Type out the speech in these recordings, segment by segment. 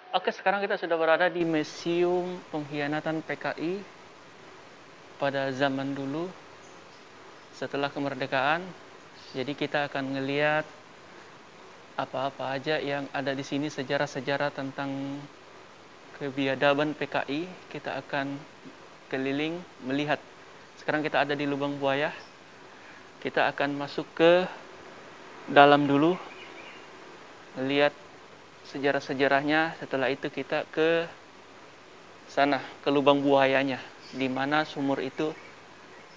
Oke, sekarang kita sudah berada di Museum Pengkhianatan PKI pada zaman dulu setelah kemerdekaan. Jadi kita akan ngelihat apa-apa aja yang ada di sini, sejarah-sejarah tentang kebiadaban PKI. Kita akan keliling melihat. Sekarang kita ada di Lubang Buaya. Kita akan masuk ke dalam dulu, lihat sejarah-sejarahnya. Setelah itu kita ke sana, ke lubang buayanya, di mana sumur itu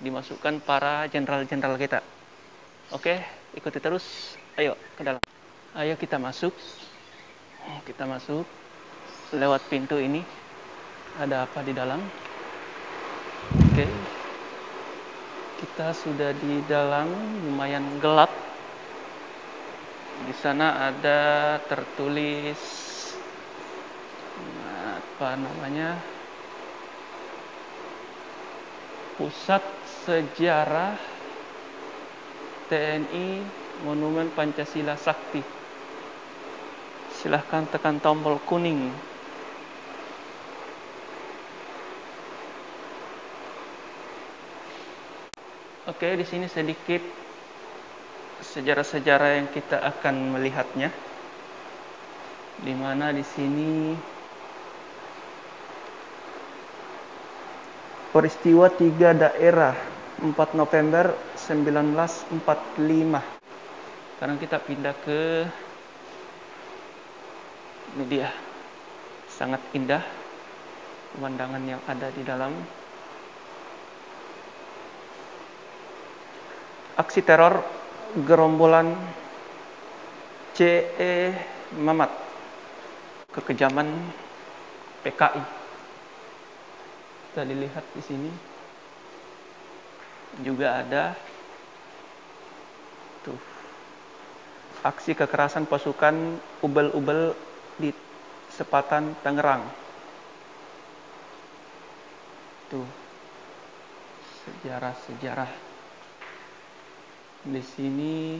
dimasukkan para jenderal-jenderal kita. Oke, ikuti terus. Ayo ke dalam. Ayo kita masuk. Kita masuk lewat pintu ini. Ada apa di dalam? Oke. Kita sudah di dalam, lumayan gelap. Di sana ada tertulis apa namanya? Pusat Sejarah TNI Monumen Pancasila Sakti. Silahkan tekan tombol kuning. Oke, di sini sedikit sejarah-sejarah yang kita akan melihatnya. Di mana di sini peristiwa 3 daerah 4 November 1945. Sekarang kita pindah ke ini dia. Sangat indah pemandangan yang ada di dalam. Aksi teror gerombolan C.E. Mamat, kekejaman PKI. Kita dilihat di sini juga ada tuh aksi kekerasan pasukan ubel-ubel di Sepatan Tangerang. Tuh sejarah-sejarah. Di sini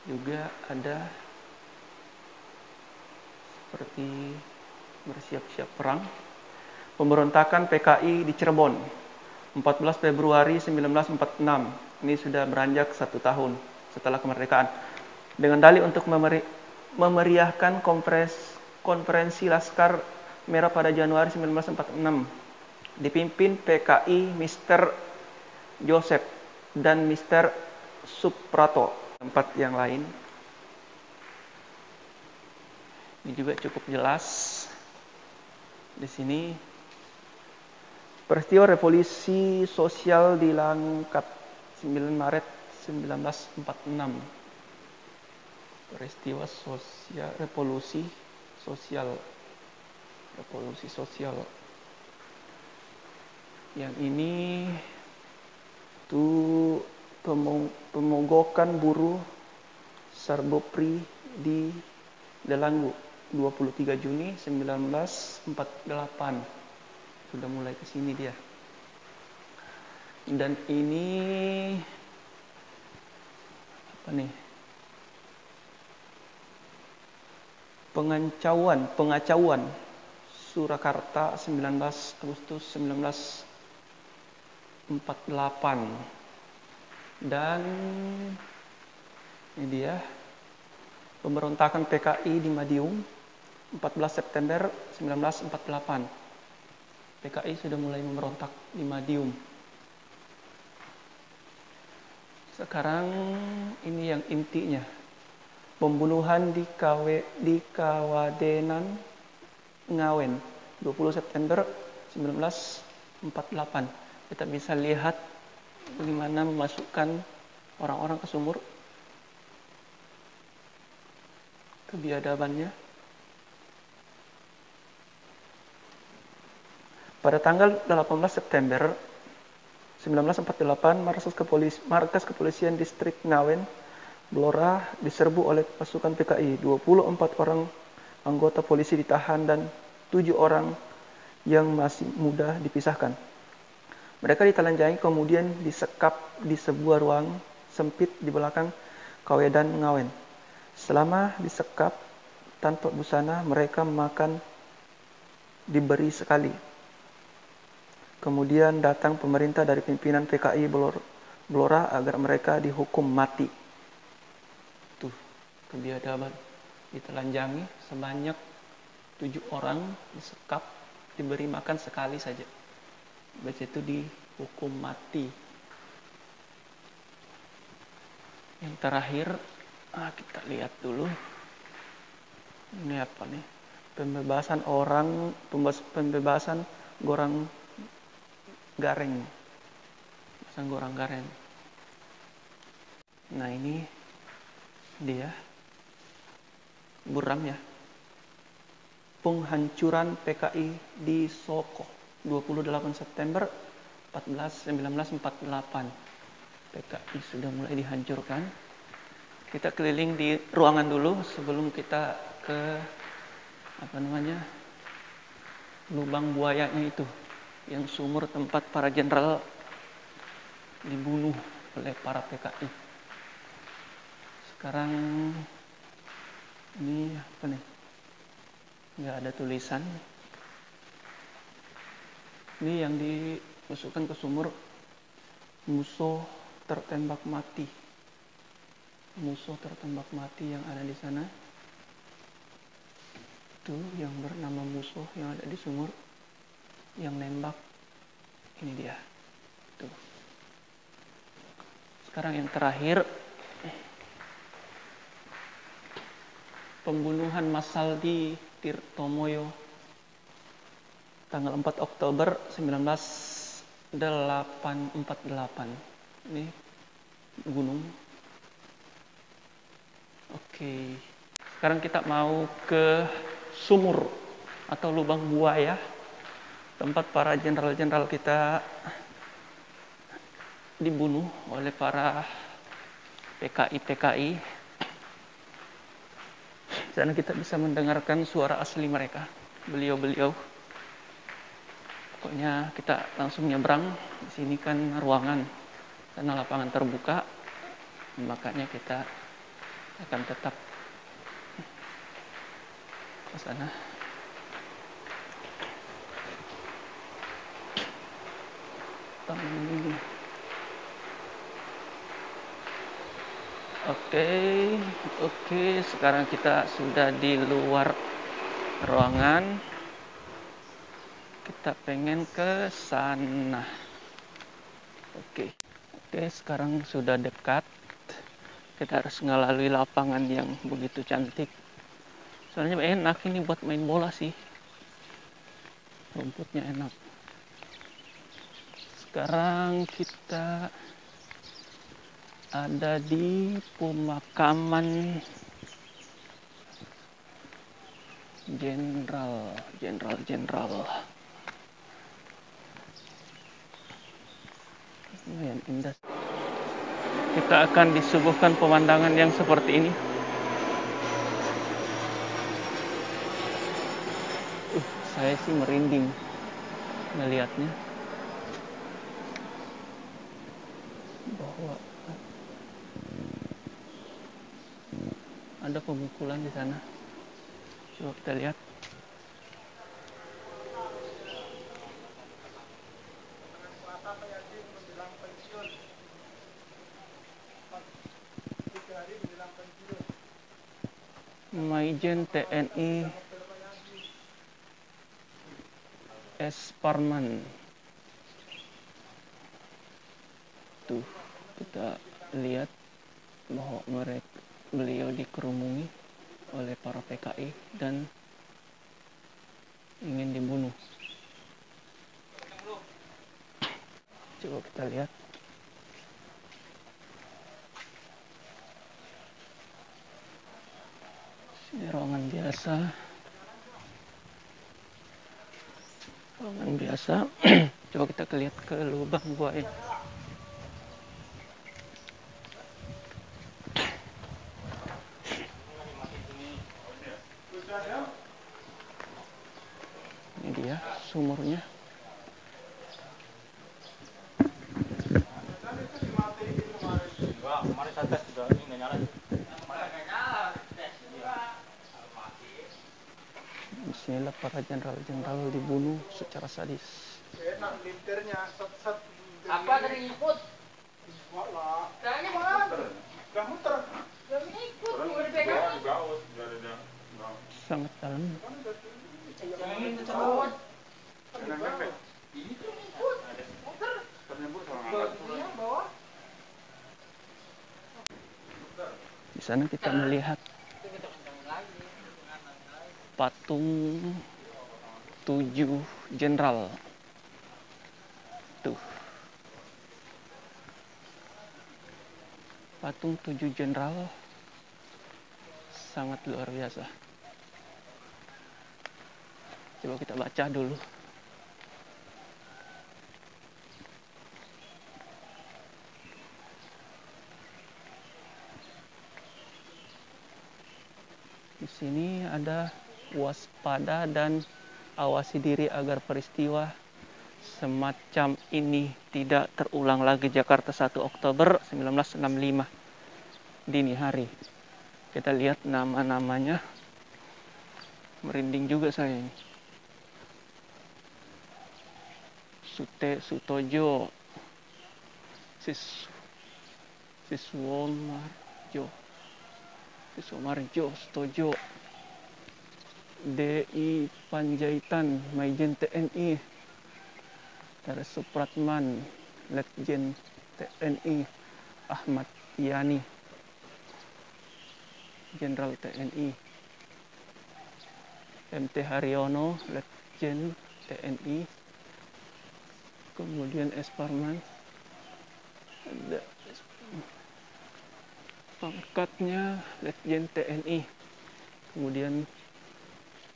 juga ada seperti bersiap-siap perang. Pemberontakan PKI di Cirebon 14 Februari 1946. Ini sudah beranjak 1 tahun setelah kemerdekaan. Dengan dalih untuk memeriahkan konferensi Laskar Merah pada Januari 1946. Dipimpin PKI Mr. Joseph dan Mr. Suprato. Tempat yang lain. Ini juga cukup jelas. Di sini peristiwa revolusi sosial di Langkat 9 Maret 1946. Peristiwa sosial revolusi sosial. Yang ini tuh pemogokan buruh Sarbopri di Delanggu 23 Juni 1948. Sudah mulai ke sini dia. Dan ini apa nih? Pengacauan Surakarta 19 Agustus 1948. Dan ini dia pemberontakan PKI di Madiun 14 September 1948. PKI sudah mulai memberontak di Madiun. Sekarang ini yang intinya. Pembunuhan di Kawadenan Ngawen 20 September 1948. Kita bisa lihat bagaimana memasukkan orang-orang ke sumur. Kebiadabannya. Pada tanggal 18 September 1948, markas kepolisian distrik Ngawen, Blora diserbu oleh pasukan PKI. 24 orang anggota polisi ditahan dan 7 orang yang masih muda dipisahkan. Mereka ditelanjangi kemudian disekap di sebuah ruang sempit di belakang Kawedan Ngawen. Selama disekap, tanpa busana, mereka makan diberi sekali. Kemudian datang pemerintah dari pimpinan PKI Blora agar mereka dihukum mati. Tuh, kebiadaban ditelanjangi sebanyak 7 orang, disekap, diberi makan sekali saja. Habis itu dihukum mati. Yang terakhir, kita lihat dulu. Ini apa nih? Pembebasan Gorang Gareng. Gorang Gareng. Nah, ini dia. Buram ya. Penghancuran PKI di Soko 28 September 1948. PKI sudah mulai dihancurkan. Kita keliling di ruangan dulu sebelum kita ke lubang buayanya itu, yang sumur tempat para jenderal dibunuh oleh para PKI. Sekarang ini apa nih? Nggak ada tulisan. Ini yang dimasukkan ke sumur, musuh tertembak mati. Musuh tertembak mati yang ada di sana. Itu yang bernama musuh yang ada di sumur, yang nembak. Ini dia. Tuh. Sekarang yang terakhir, pembunuhan massal di Tirtomoyo tanggal 4 Oktober 1948. Ini gunung. Oke. Sekarang kita mau ke sumur atau lubang buaya, tempat para jenderal-jenderal kita dibunuh oleh para PKI. Di sana kita bisa mendengarkan suara asli mereka, beliau-beliau. Pokoknya kita langsung nyebrang. Di sini kan ruangan, karena lapangan terbuka, makanya kita akan tetap ke sana. Oke, sekarang kita sudah di luar ruangan. Kita pengen ke sana. Oke, sekarang sudah dekat. Kita harus melalui lapangan yang begitu cantik. Soalnya enak ini buat main bola sih. Rumputnya enak. Sekarang kita ada di pemakaman jenderal. Lumayan indah. Kita akan disuguhkan pemandangan yang seperti ini. Saya sih merinding melihatnya. Bahwa ada pemukulan di sana. Coba kita lihat. Maijen TNI S. Parman. Tuh, kita lihat bahwa beliau dikerumuni oleh para PKI dan ingin dibunuh. Coba kita lihat. Ini ruangan biasa. Coba kita lihat ke lubang buaya. Ini dia sumurnya. Disinilah para jenderal-jenderal dibunuh secara sadis. Enak liternya sat-sat. Apa tadi ikut? Wala. Tanya Udah muter. Gak ikut, udah pegang. Sangat dalam. Jangan ikut. Ini tuh Ikut. Muter. Iya, bawa. Di sana kita melihat patung 7 jenderal. Tuh. Patung 7 jenderal sangat luar biasa. Coba kita baca dulu. Di sini ada waspada dan awasi diri agar peristiwa semacam ini tidak terulang lagi. Jakarta 1 Oktober 1965 dini hari. Kita lihat nama-namanya, merinding juga saya ini. Sutojo, Siswomarjo, Sutojo, DI Panjaitan, Maijen TNI, ada Supratman, Letjen TNI, Ahmad Yani, Jenderal TNI, MT Haryono, Letjen TNI, kemudian S. Parman, ada pangkatnya Letjen TNI, kemudian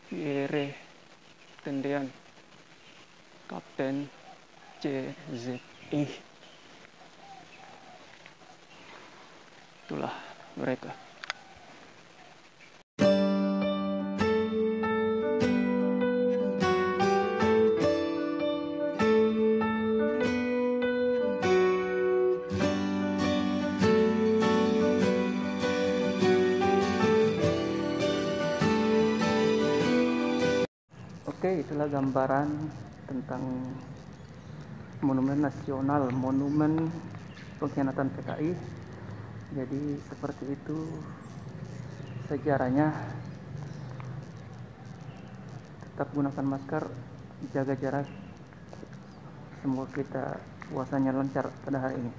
Pierre Tendean, Kapten CZI. Itulah mereka. Oke, itulah gambaran tentang monumen nasional, monumen pengkhianatan PKI. Jadi seperti itu sejarahnya. Tetap gunakan masker, jaga jarak. Semoga kita puasanya lancar pada hari ini.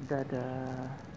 Dadah.